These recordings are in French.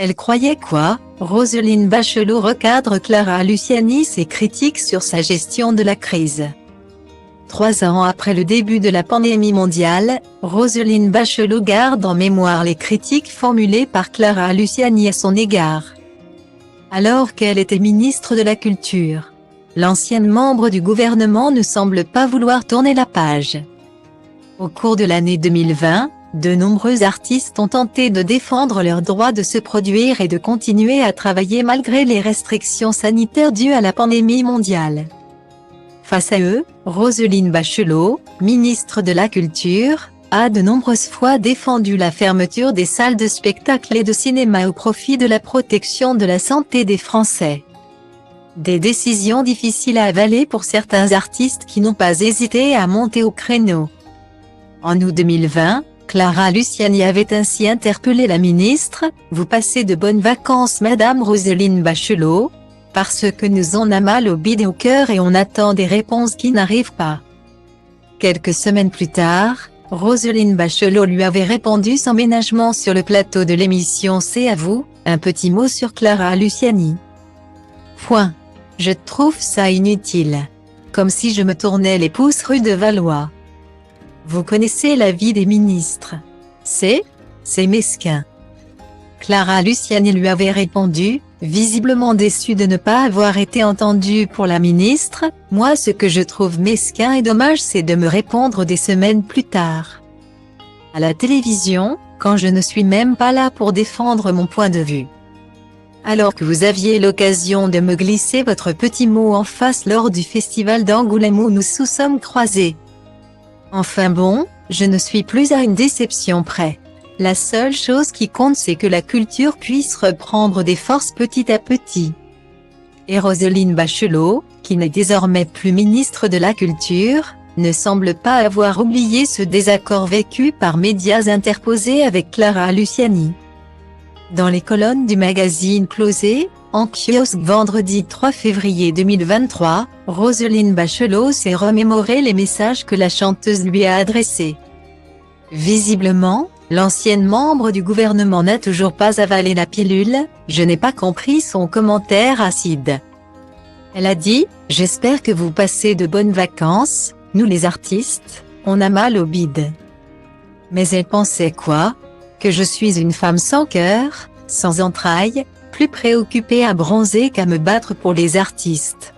Elle croyait quoi? Roselyne Bachelot recadre Clara Luciani ses critiques sur sa gestion de la crise. 3 ans après le début de la pandémie mondiale, Roselyne Bachelot garde en mémoire les critiques formulées par Clara Luciani à son égard. Alors qu'elle était ministre de la Culture, l'ancienne membre du gouvernement ne semble pas vouloir tourner la page. Au cours de l'année 2020, de nombreux artistes ont tenté de défendre leur droit de se produire et de continuer à travailler malgré les restrictions sanitaires dues à la pandémie mondiale. Face à eux, Roselyne Bachelot, ministre de la Culture, a de nombreuses fois défendu la fermeture des salles de spectacle et de cinéma au profit de la protection de la santé des Français. Des décisions difficiles à avaler pour certains artistes qui n'ont pas hésité à monter au créneau. En août 2020, Clara Luciani avait ainsi interpellé la ministre: « Vous passez de bonnes vacances Madame Roselyne Bachelot, parce que nous en a mal au bide et au cœur et on attend des réponses qui n'arrivent pas. » Quelques semaines plus tard, Roselyne Bachelot lui avait répondu sans ménagement sur le plateau de l'émission C'est à vous, un petit mot sur Clara Luciani. Point. Je trouve ça inutile. Comme si je me tournais les pouces rue de Valois. Vous connaissez la vie des ministres. C'est mesquin. Clara Luciani lui avait répondu, visiblement déçue de ne pas avoir été entendue pour la ministre: « Moi ce que je trouve mesquin et dommage c'est de me répondre des semaines plus tard. À la télévision, quand je ne suis même pas là pour défendre mon point de vue. Alors que vous aviez l'occasion de me glisser votre petit mot en face lors du festival d'Angoulême où nous sommes croisés. Enfin bon, je ne suis plus à une déception près. La seule chose qui compte c'est que la culture puisse reprendre des forces petit à petit. » Et Roselyne Bachelot, qui n'est désormais plus ministre de la Culture, ne semble pas avoir oublié ce désaccord vécu par médias interposés avec Clara Luciani. Dans les colonnes du magazine Closer, en kiosque vendredi 3 février 2023, Roselyne Bachelot s'est remémoré les messages que la chanteuse lui a adressés. Visiblement, l'ancienne membre du gouvernement n'a toujours pas avalé la pilule. Je n'ai pas compris son commentaire acide. Elle a dit: « J'espère que vous passez de bonnes vacances, nous les artistes, on a mal au bide. » Mais elle pensait quoi? Que je suis une femme sans cœur, sans entrailles, plus préoccupée à bronzer qu'à me battre pour les artistes.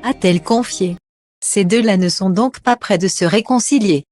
A-t-elle confié. Ces deux-là ne sont donc pas près de se réconcilier.